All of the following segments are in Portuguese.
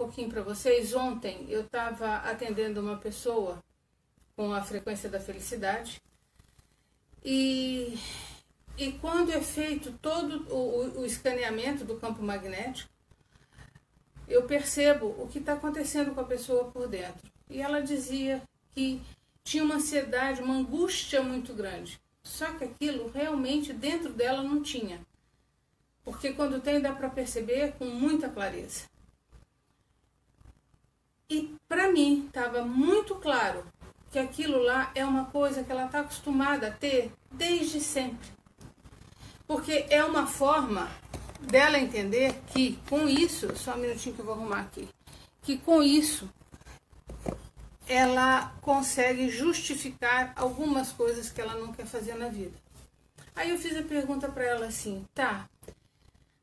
pouquinho para vocês. Ontem eu estava atendendo uma pessoa com a frequência da felicidade e quando é feito todo o escaneamento do campo magnético, eu percebo o que está acontecendo com a pessoa por dentro. E ela dizia que tinha uma ansiedade, uma angústia muito grande. Só que aquilo realmente dentro dela não tinha. Porque quando tem dá para perceber com muita clareza. E para mim estava muito claro que aquilo lá é uma coisa que ela está acostumada a ter desde sempre. Porque é uma forma dela entender que com isso, só um minutinho que eu vou arrumar aqui, que com isso ela consegue justificar algumas coisas que ela não quer fazer na vida. Aí eu fiz a pergunta para ela assim, tá,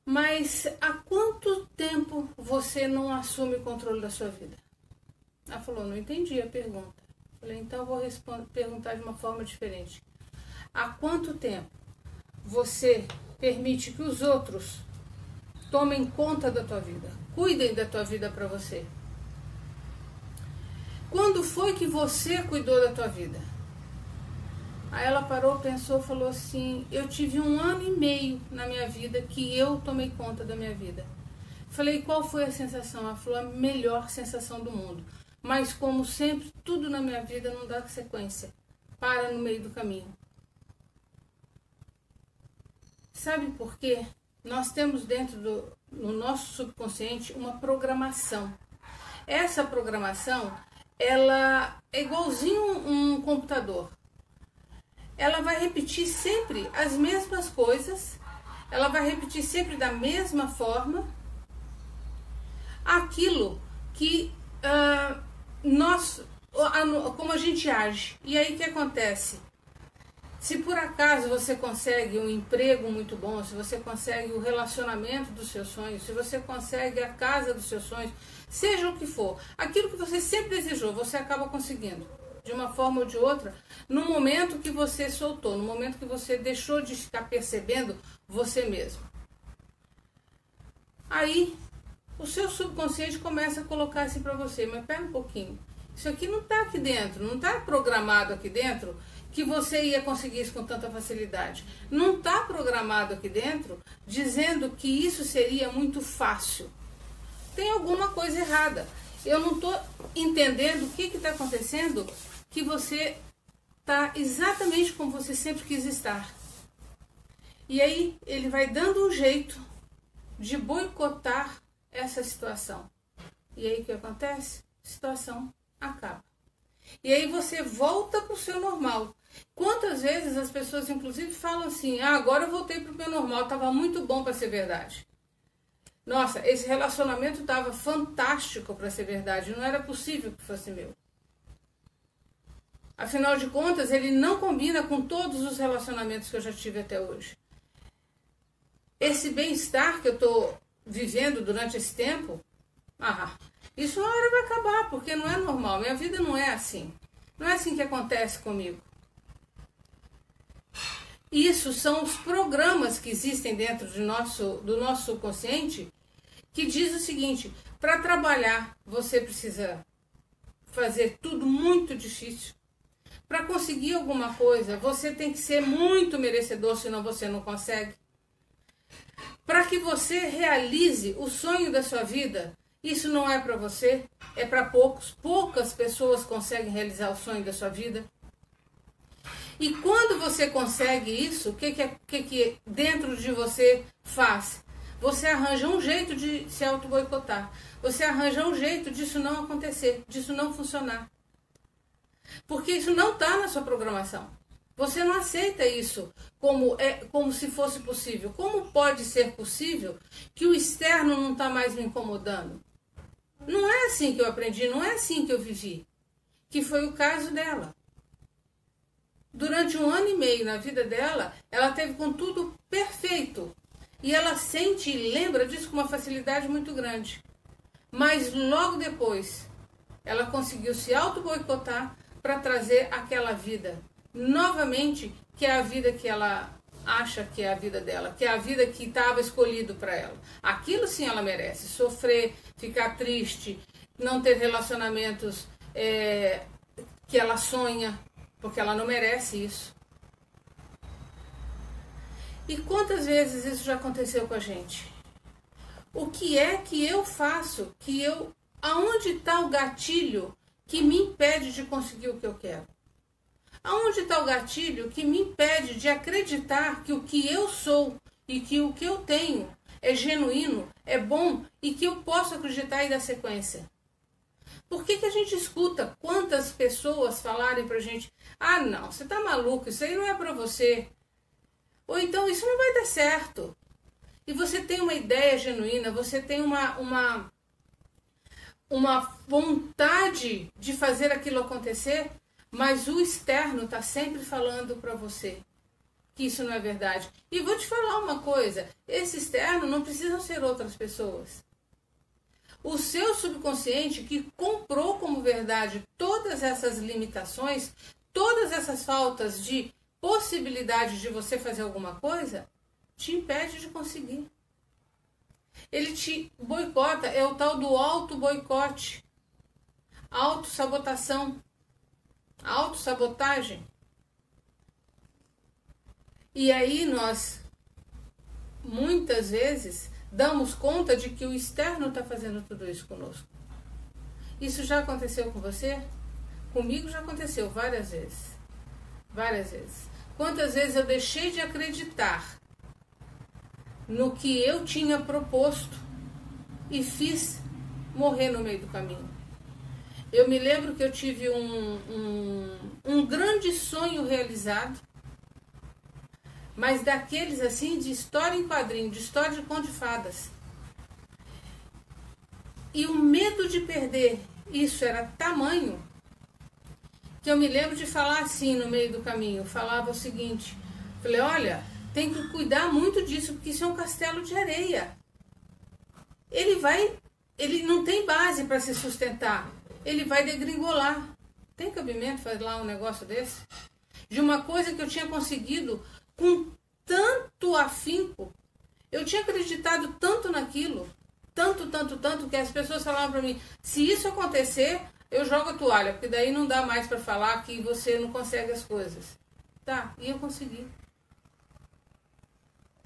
mas há quanto tempo você não assume o controle da sua vida? Ela falou, não entendi a pergunta. Eu falei, então eu vou perguntar de uma forma diferente. Há quanto tempo você permite que os outros tomem conta da tua vida, cuidem da tua vida para você? Quando foi que você cuidou da tua vida? Aí ela parou, pensou, falou assim, eu tive 1 ano e meio na minha vida que eu tomei conta da minha vida. Falei, qual foi a sensação? Ela falou, a melhor sensação do mundo. Mas como sempre, tudo na minha vida não dá sequência. Para no meio do caminho. Sabe por quê? Nós temos dentro no nosso subconsciente uma programação. Essa programação, ela é igualzinho um computador. Ela vai repetir sempre as mesmas coisas, ela vai repetir sempre da mesma forma aquilo que como a gente age. E aí o que acontece? Se por acaso você consegue um emprego muito bom, se você consegue o relacionamento dos seus sonhos, se você consegue a casa dos seus sonhos, seja o que for, aquilo que você sempre desejou, você acaba conseguindo, de uma forma ou de outra, no momento que você soltou, no momento que você deixou de ficar percebendo você mesmo. Aí, o seu subconsciente começa a colocar assim para você, mas pera um pouquinho, isso aqui não está aqui dentro, não está programado aqui dentro, que você ia conseguir isso com tanta facilidade. Não está programado aqui dentro dizendo que isso seria muito fácil. Tem alguma coisa errada. Eu não estou entendendo o que está acontecendo, que você está exatamente como você sempre quis estar. E aí ele vai dando um jeito de boicotar essa situação. E aí o que acontece? A situação acaba. E aí você volta para o seu normal. Quantas vezes as pessoas inclusive falam assim, agora eu voltei para o meu normal, estava muito bom para ser verdade. Nossa, esse relacionamento estava fantástico para ser verdade, não era possível que fosse meu. Afinal de contas, ele não combina com todos os relacionamentos que eu já tive até hoje. Esse bem-estar que eu estou vivendo durante esse tempo, isso uma hora vai acabar, porque não é normal, minha vida não é assim. Não é assim que acontece comigo. Isso são os programas que existem dentro do nosso subconsciente, que diz o seguinte, para trabalhar você precisa fazer tudo muito difícil. Para conseguir alguma coisa, você tem que ser muito merecedor, senão você não consegue. Para que você realize o sonho da sua vida, isso não é para você, é para poucos. Poucas pessoas conseguem realizar o sonho da sua vida. E quando você consegue isso, o que dentro de você faz? Você arranja um jeito de se auto-boicotar. Você arranja um jeito disso não acontecer, disso não funcionar. Porque isso não está na sua programação. Você não aceita isso como se fosse possível. Como pode ser possível que o externo não está mais me incomodando? Não é assim que eu aprendi, não é assim que eu vivi. Que foi o caso dela. Durante 1 ano e meio na vida dela, ela teve com tudo perfeito. E ela sente e lembra disso com uma facilidade muito grande. Mas logo depois, ela conseguiu se auto-boicotar para trazer aquela vida novamente, que é a vida que ela acha que é a vida dela, que é a vida que estava escolhido para ela. Aquilo sim ela merece. Sofrer, ficar triste, não ter relacionamentos que ela sonha, porque ela não merece isso. E quantas vezes isso já aconteceu com a gente? O que é que eu faço? Aonde está o gatilho que me impede de conseguir o que eu quero? Aonde está o gatilho que me impede de acreditar que o que eu sou e que o que eu tenho é genuíno, é bom e que eu posso acreditar e dar sequência? Por que a gente escuta quantas pessoas falarem pra gente: ah, não, você tá maluco, isso aí não é pra você. Ou então, isso não vai dar certo. E você tem uma ideia genuína, você tem uma vontade de fazer aquilo acontecer, mas o externo está sempre falando para você que isso não é verdade. E vou te falar uma coisa, esse externo não precisam ser outras pessoas. O seu subconsciente, que comprou como verdade todas essas limitações, todas essas faltas de possibilidade de você fazer alguma coisa, te impede de conseguir. Ele te boicota, é o tal do auto-boicote, auto-sabotação, autossabotagem. E aí nós, muitas vezes, damos conta de que o externo está fazendo tudo isso conosco. Isso já aconteceu com você? Comigo já aconteceu várias vezes. Várias vezes. Quantas vezes eu deixei de acreditar no que eu tinha proposto e fiz morrer no meio do caminho. Eu me lembro que eu tive um grande sonho realizado, mas daqueles assim de história em quadrinho, de história de conto de fadas. E o medo de perder isso era tamanho que eu me lembro de falar assim no meio do caminho. Eu falava o seguinte, falei, olha, tem que cuidar muito disso, porque isso é um castelo de areia. Ele não tem base para se sustentar. Ele vai degringolar. Tem cabimento fazer lá um negócio desse? De uma coisa que eu tinha conseguido com tanto afinco. Eu tinha acreditado tanto naquilo. Tanto, que as pessoas falavam para mim, se isso acontecer, eu jogo a toalha, porque daí não dá mais para falar que você não consegue as coisas. Tá, e eu consegui.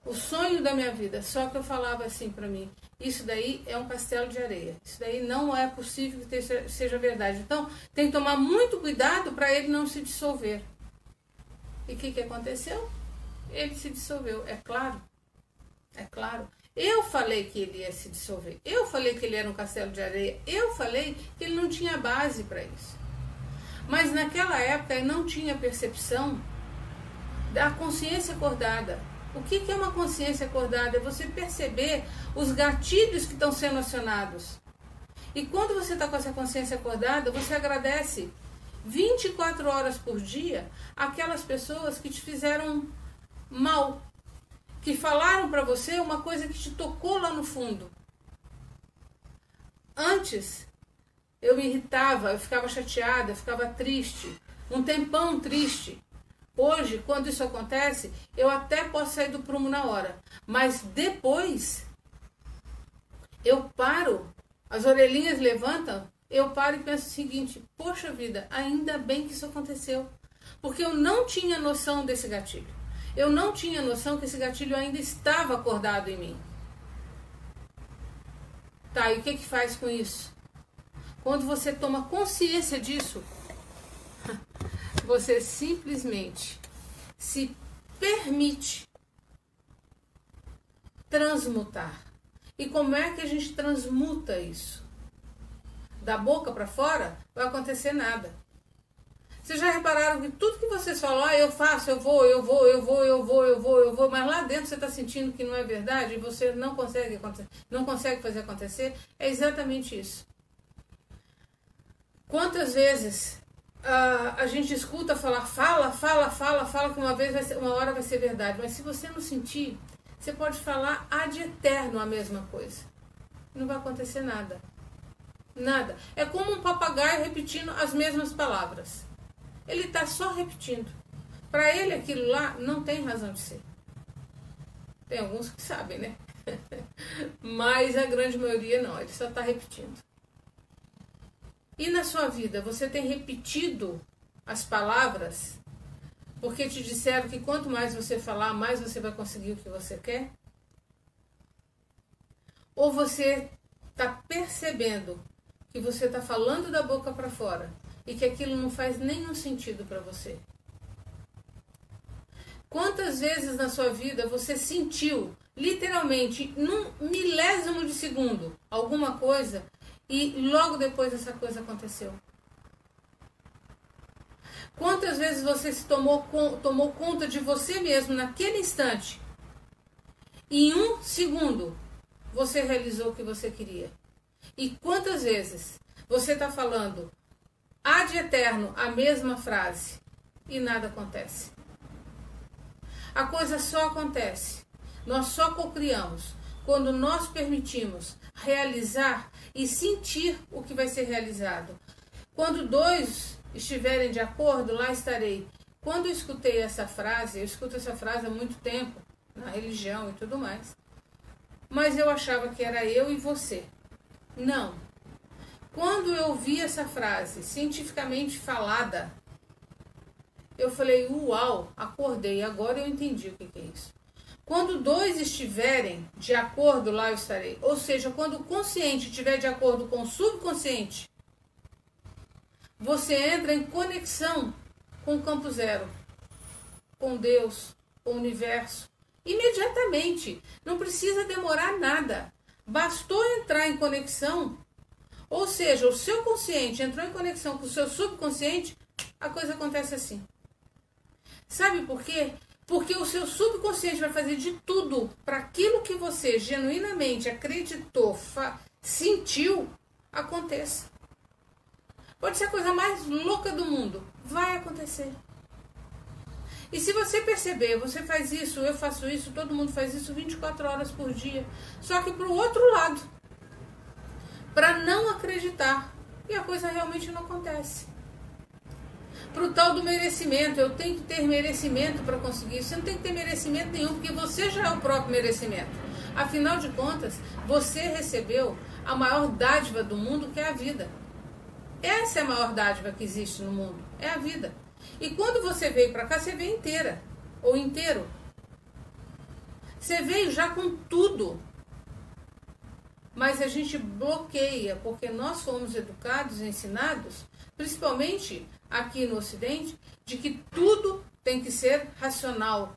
O sonho da minha vida, só que eu falava assim para mim, isso daí é um castelo de areia, isso daí não é possível que seja verdade. Então, tem que tomar muito cuidado para ele não se dissolver. E o que aconteceu? Ele se dissolveu, é claro. É claro. Eu falei que ele ia se dissolver, eu falei que ele era um castelo de areia, eu falei que ele não tinha base para isso. Mas naquela época eu não tinha percepção da consciência acordada. O que é uma consciência acordada? É você perceber os gatilhos que estão sendo acionados. E quando você está com essa consciência acordada, você agradece 24 horas por dia aquelas pessoas que te fizeram mal, que falaram para você uma coisa que te tocou lá no fundo. Antes, eu me irritava, eu ficava chateada, eu ficava triste, um tempão triste. Hoje, quando isso acontece, eu até posso sair do prumo na hora, mas depois eu paro, as orelhinhas levantam, eu paro e penso o seguinte, poxa vida, ainda bem que isso aconteceu, porque eu não tinha noção desse gatilho, eu não tinha noção que esse gatilho ainda estava acordado em mim. Tá, e o que faz com isso? Quando você toma consciência disso, você simplesmente se permite transmutar. E como é que a gente transmuta isso? Da boca para fora, vai acontecer nada. Vocês já repararam que tudo que vocês falam, eu faço, eu vou, mas lá dentro você está sentindo que não é verdade e você não consegue fazer acontecer? É exatamente isso. Quantas vezes a gente escuta falar, fala que uma hora vai ser verdade, mas se você não sentir, você pode falar ad eterno a mesma coisa. Não vai acontecer nada. Nada. É como um papagaio repetindo as mesmas palavras. Ele está só repetindo. Para ele aquilo lá não tem razão de ser. Tem alguns que sabem, né? Mas a grande maioria não, ele só está repetindo. E na sua vida, você tem repetido as palavras porque te disseram que quanto mais você falar, mais você vai conseguir o que você quer? Ou você está percebendo que você está falando da boca para fora e que aquilo não faz nenhum sentido para você? Quantas vezes na sua vida você sentiu, literalmente, num milésimo de segundo, alguma coisa e logo depois essa coisa aconteceu? Quantas vezes você se tomou conta de você mesmo naquele instante e em um segundo você realizou o que você queria? E quantas vezes você está falando ad eterno a mesma frase e nada acontece? A coisa só acontece, nós só cocriamos quando nós permitimos realizar e sentir o que vai ser realizado. Quando dois estiverem de acordo, lá estarei. Quando eu escutei essa frase, eu escuto essa frase há muito tempo, na religião e tudo mais, mas eu achava que era eu e você. Não. Quando eu ouvi essa frase cientificamente falada, eu falei, uau, acordei, agora eu entendi o que é isso. Quando dois estiverem de acordo, lá eu estarei. Ou seja, quando o consciente estiver de acordo com o subconsciente, você entra em conexão com o campo zero, com Deus, com o universo, imediatamente. Não precisa demorar nada. Bastou entrar em conexão, ou seja, o seu consciente entrou em conexão com o seu subconsciente, a coisa acontece assim. Sabe por quê? Porque o seu subconsciente vai fazer de tudo para aquilo que você genuinamente acreditou, sentiu, aconteça. Pode ser a coisa mais louca do mundo, vai acontecer. E se você perceber, você faz isso, eu faço isso, todo mundo faz isso 24 horas por dia. Só que para o outro lado, para não acreditar, e a coisa realmente não acontece. Para o tal do merecimento, eu tenho que ter merecimento para conseguir isso. Você não tem que ter merecimento nenhum, porque você já é o próprio merecimento. Afinal de contas, você recebeu a maior dádiva do mundo, que é a vida. Essa é a maior dádiva que existe no mundo, é a vida. E quando você veio para cá, você veio inteira, ou inteiro. Você veio já com tudo. Mas a gente bloqueia, porque nós fomos educados, ensinados, principalmente aqui no Ocidente, de que tudo tem que ser racional.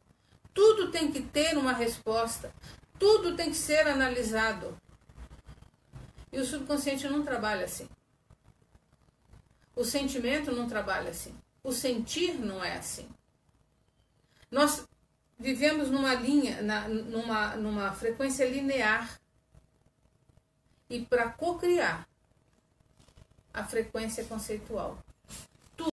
Tudo tem que ter uma resposta. Tudo tem que ser analisado. E o subconsciente não trabalha assim. O sentimento não trabalha assim. O sentir não é assim. Nós vivemos numa linha, numa frequência linear. E para cocriar, a frequência conceitual.